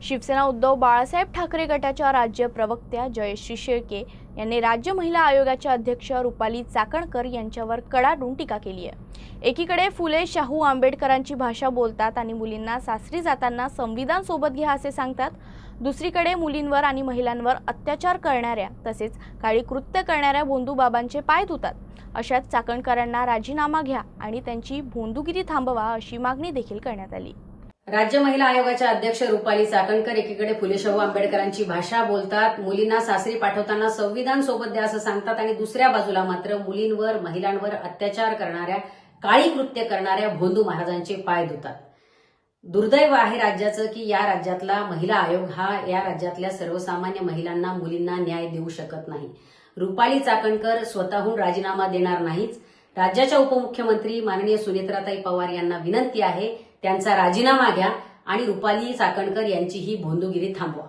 शिवसेना उद्धव बाळासाहेब ठाकरे गटाच्या राज्य प्रवक्त्या जयश्री शेळके यांनी राज्य महिला आयोगाच्या अध्यक्ष रुपाली चाकणकर यांच्यावर कडाडून टीका केली आहे। एकीकडे फुले शाहू आंबेडकरांची भाषा बोलतात आणि मुलींना सासरी जाताना संविधान सोबत घ्या असे सांगतात, दुसरीकडे मुलींवर आणि महिलांवर अत्याचार करणाऱ्या तसेच काळी कृत्य करणाऱ्या भोंदूबाबांचे पाय धुतात। अशात चाकणकरांना राजीनामा घ्या आणि त्यांची भोंदूगिरी थांबवा अशी मागणी देखील करण्यात आली। राज्य महिला आयोगाच्या अध्यक्ष रुपाली चाकणकर एकीकडे फुले शाहू आंबेडकरांची भाषा बोलतात, मुलींना सासरी पाठवताना संविधान सोबत द्या असं सांगतात आणि दुसऱ्या बाजूला मात्र मुलींवर महिलांवर अत्याचार करणाऱ्या काळी कृत्य करणाऱ्या भोंदू महाराजांचे पाय धुतात। दुर्दैव आहे राज्याचं की या राज्यातला महिला आयोग हा या राज्यातल्या सर्वसामान्य महिलांना मुलींना न्याय देऊ शकत नाही। रुपाली चाकणकर स्वतःहून राजीनामा देणार नाहीच। राज्याच्या उपमुख्यमंत्री माननीय सुनेत्राताई पवार यांना विनंती आहे, त्यांचा राजीनामा घ्या आणि रुपाली चाकणकर यांची ही भोंदूगिरी थांबवा।